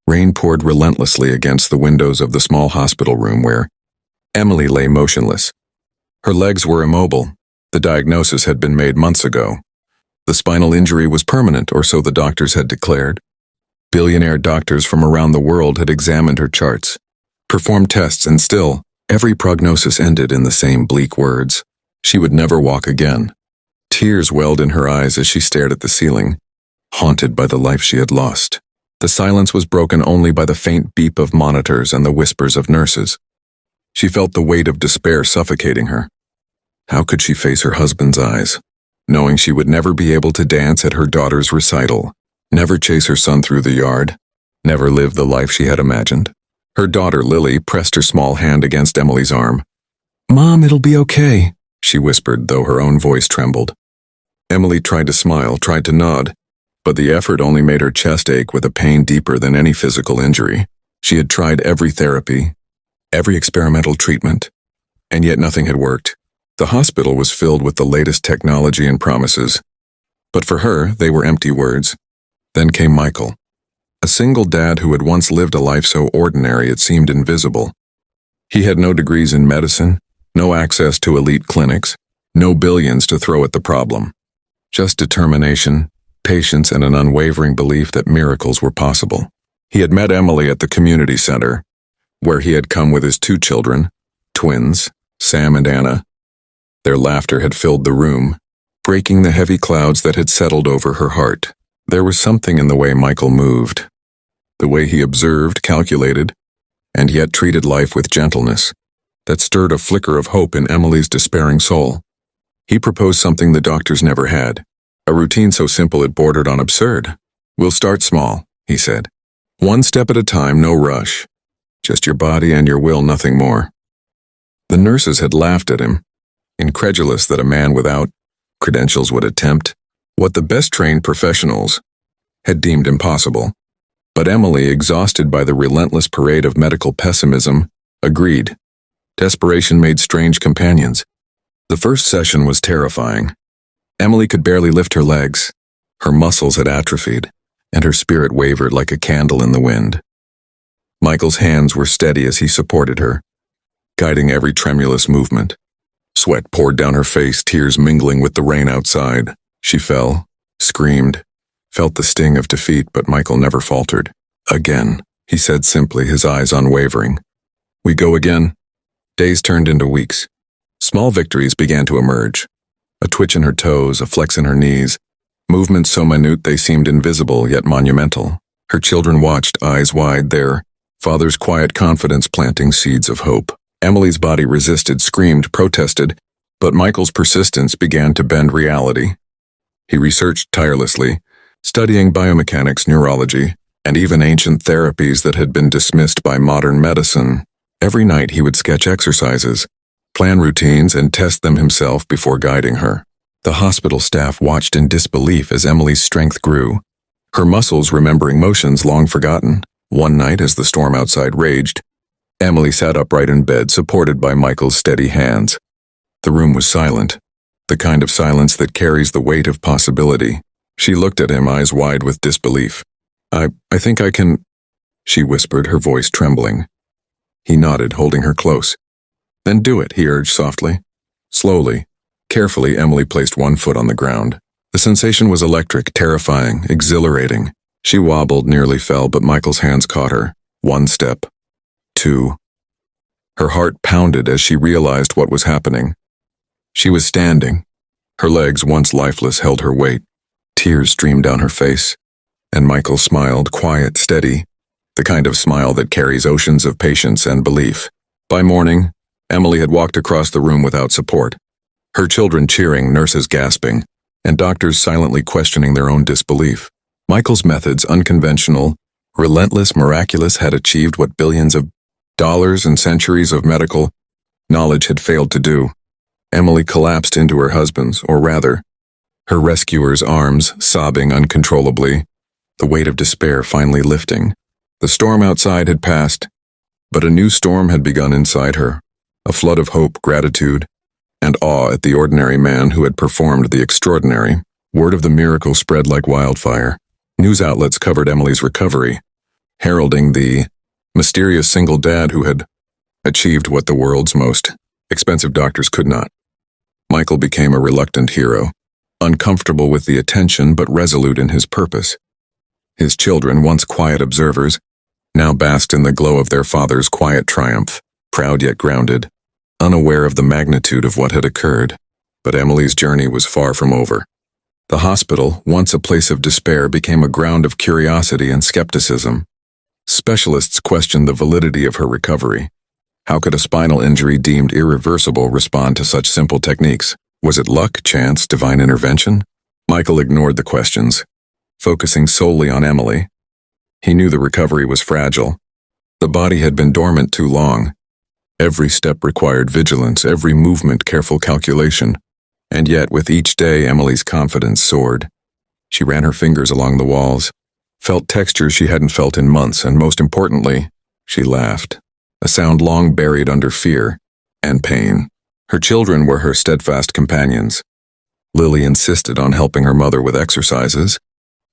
Rain poured relentlessly against the windows of the small hospital room where Emily lay motionless. Her legs were immobile. The diagnosis had been made months ago. The spinal injury was permanent, or so the doctors had declared. Billionaire doctors from around the world had examined her charts, performed tests, and still, every prognosis ended in the same bleak words. She would never walk again. Tears welled in her eyes as she stared at the ceiling, haunted by the life she had lost. The silence was broken only by the faint beep of monitors and the whispers of nurses. She felt the weight of despair suffocating her. How could she face her husband's eyes, knowing she would never be able to dance at her daughter's recital, never chase her son through the yard, never live the life she had imagined? Her daughter, Lily, pressed her small hand against Emily's arm. "Mom, it'll be okay," she whispered, though her own voice trembled. Emily tried to smile, tried to nod, but the effort only made her chest ache with a pain deeper than any physical injury. She had tried every therapy, every experimental treatment, and yet nothing had worked. The hospital was filled with the latest technology and promises, but for her, they were empty words. Then came Michael, a single dad who had once lived a life so ordinary it seemed invisible. He had no degrees in medicine, no access to elite clinics, no billions to throw at the problem. Just determination, patience, and an unwavering belief that miracles were possible. He had met Emily at the community center, where he had come with his 2 children, twins, Sam and Anna. Their laughter had filled the room, breaking the heavy clouds that had settled over her heart. There was something in the way Michael moved, the way he observed, calculated, and yet treated life with gentleness, that stirred a flicker of hope in Emily's despairing soul. He proposed something the doctors never had, a routine so simple it bordered on absurd. "We'll start small," he said. "One step at a time, no rush. Just your body and your will, nothing more." The nurses had laughed at him, incredulous that a man without credentials would attempt what the best-trained professionals had deemed impossible. But Emily, exhausted by the relentless parade of medical pessimism, agreed. Desperation made strange companions. The first session was terrifying. Emily could barely lift her legs. Her muscles had atrophied, and her spirit wavered like a candle in the wind. Michael's hands were steady as he supported her, guiding every tremulous movement. Sweat poured down her face, tears mingling with the rain outside. She fell, screamed, felt the sting of defeat, but Michael never faltered. "Again," he said simply, his eyes unwavering. "We go again." Days turned into weeks. Small victories began to emerge. A twitch in her toes, a flex in her knees, movements so minute they seemed invisible yet monumental. Her children watched, eyes wide, their father's quiet confidence planting seeds of hope. Emily's body resisted, screamed, protested, but Michael's persistence began to bend reality. He researched tirelessly, studying biomechanics, neurology, and even ancient therapies that had been dismissed by modern medicine. Every night he would sketch exercises, plan routines, and test them himself before guiding her. The hospital staff watched in disbelief as Emily's strength grew, her muscles remembering motions long forgotten. One night, as the storm outside raged, Emily sat upright in bed, supported by Michael's steady hands. The room was silent, the kind of silence that carries the weight of possibility. She looked at him, eyes wide with disbelief. I think I can," she whispered, her voice trembling. He nodded, holding her close. "Then do it," he urged softly. Slowly, carefully, Emily placed one foot on the ground. The sensation was electric, terrifying, exhilarating. She wobbled, nearly fell, but Michael's hands caught her. 1 step. 2. Her heart pounded as she realized what was happening. She was standing. Her legs, once lifeless, held her weight. Tears streamed down her face. And Michael smiled, quiet, steady, the kind of smile that carries oceans of patience and belief. By morning, Emily had walked across the room without support. Her children cheering, nurses gasping, and doctors silently questioning their own disbelief. Michael's methods, unconventional, relentless, miraculous, had achieved what billions of dollars and centuries of medical knowledge had failed to do. Emily collapsed into her husband's, or rather, her rescuer's arms, sobbing uncontrollably, the weight of despair finally lifting. The storm outside had passed, but a new storm had begun inside her, a flood of hope, gratitude, and awe at the ordinary man who had performed the extraordinary. Word of the miracle spread like wildfire. News outlets covered Emily's recovery, heralding the mysterious single dad who had achieved what the world's most expensive doctors could not. Michael became a reluctant hero, uncomfortable with the attention but resolute in his purpose. His children, once quiet observers, now basked in the glow of their father's quiet triumph, proud yet grounded, unaware of the magnitude of what had occurred. But Emily's journey was far from over. The hospital, once a place of despair, became a ground of curiosity and skepticism. Specialists questioned the validity of her recovery. How could a spinal injury deemed irreversible respond to such simple techniques? Was it luck, chance, divine intervention? Michael ignored the questions, focusing solely on Emily. He knew the recovery was fragile. The body had been dormant too long. Every step required vigilance, every movement careful calculation. And yet, with each day, Emily's confidence soared. She ran her fingers along the walls, felt textures she hadn't felt in months, and most importantly, she laughed, a sound long buried under fear and pain. Her children were her steadfast companions. Lily insisted on helping her mother with exercises,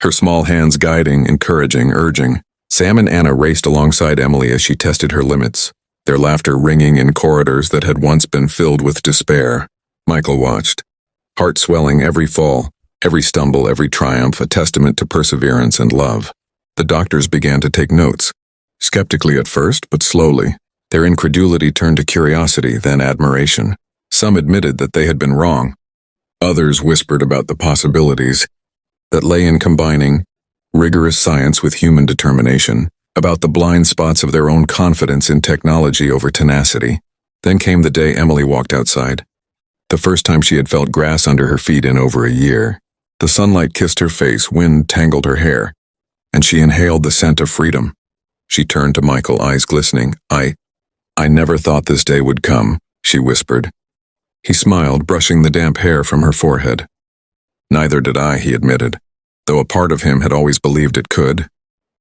her small hands guiding, encouraging, urging. Sam and Anna raced alongside Emily as she tested her limits, their laughter ringing in corridors that had once been filled with despair. Michael watched, heart swelling every fall, every stumble, every triumph, a testament to perseverance and love. The doctors began to take notes, skeptically at first, but slowly. Their incredulity turned to curiosity, then admiration. Some admitted that they had been wrong. Others whispered about the possibilities that lay in combining rigorous science with human determination, about the blind spots of their own confidence in technology over tenacity. Then came the day Emily walked outside. The first time she had felt grass under her feet in over a year. The sunlight kissed her face, wind tangled her hair, and she inhaled the scent of freedom. She turned to Michael, eyes glistening. I never thought this day would come, she whispered. He smiled, brushing the damp hair from her forehead. Neither did I, he admitted, though a part of him had always believed it could.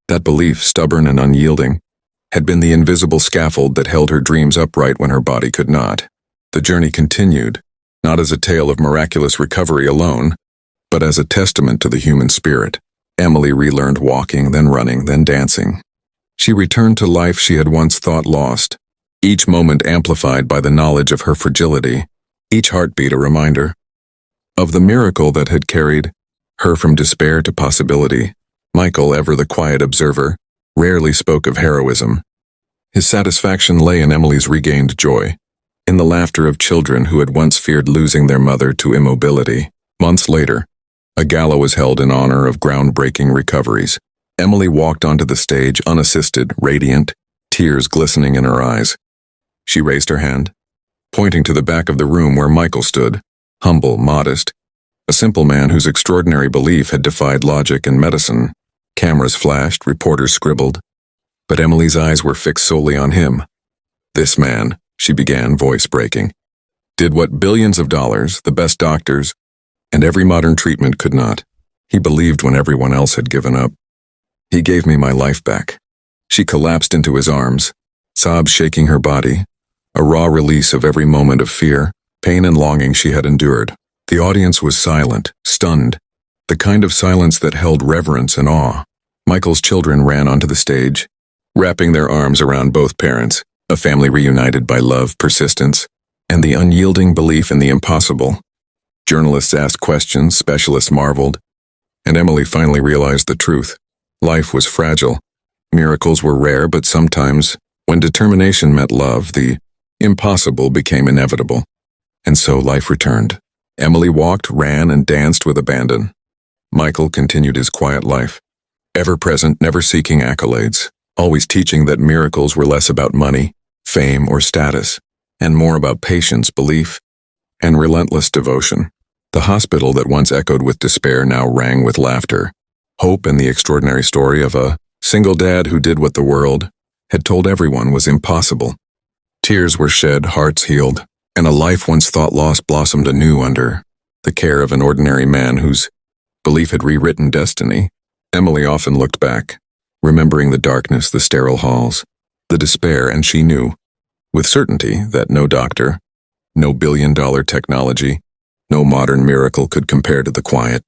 That belief, stubborn and unyielding, had been the invisible scaffold that held her dreams upright when her body could not. The journey continued, not as a tale of miraculous recovery alone, but as a testament to the human spirit. Emily relearned walking, then running, then dancing. She returned to life she had once thought lost, each moment amplified by the knowledge of her fragility, each heartbeat a reminder of the miracle that had carried her from despair to possibility. Michael, ever the quiet observer, rarely spoke of heroism. His satisfaction lay in Emily's regained joy, in the laughter of children who had once feared losing their mother to immobility. Months later, a gala was held in honor of groundbreaking recoveries. Emily walked onto the stage unassisted, radiant, tears glistening in her eyes. She raised her hand, pointing to the back of the room where Michael stood, humble, modest, a simple man whose extraordinary belief had defied logic and medicine. Cameras flashed, reporters scribbled, but Emily's eyes were fixed solely on him. This man, she began, voice breaking, did what billions of dollars, the best doctors, and every modern treatment could not. He believed when everyone else had given up. He gave me my life back. She collapsed into his arms, sobs shaking her body, a raw release of every moment of fear, pain and longing she had endured. The audience was silent, stunned, the kind of silence that held reverence and awe. Michael's children ran onto the stage, wrapping their arms around both parents, a family reunited by love, persistence, and the unyielding belief in the impossible. Journalists asked questions, specialists marveled, and Emily finally realized the truth. Life was fragile. Miracles were rare, but sometimes, when determination met love, the impossible became inevitable. And so life returned. Emily walked, ran, and danced with abandon. Michael continued his quiet life, ever present, never seeking accolades, always teaching that miracles were less about money, fame, or status, and more about patience, belief, and relentless devotion. The hospital that once echoed with despair now rang with laughter, hope, and the extraordinary story of a single dad who did what the world had told everyone was impossible. Tears were shed, hearts healed, and a life once thought lost blossomed anew under the care of an ordinary man whose belief had rewritten destiny. Emily often looked back, remembering the darkness, the sterile halls, the despair, and she knew, with certainty, that no doctor, no billion-dollar technology, no modern miracle could compare to the quiet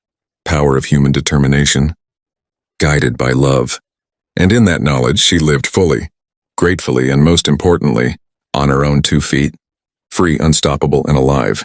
power of human determination. Guided by love, And in that knowledge, she lived fully, gratefully, and most importantly, on her own 2 feet, free, unstoppable, and alive.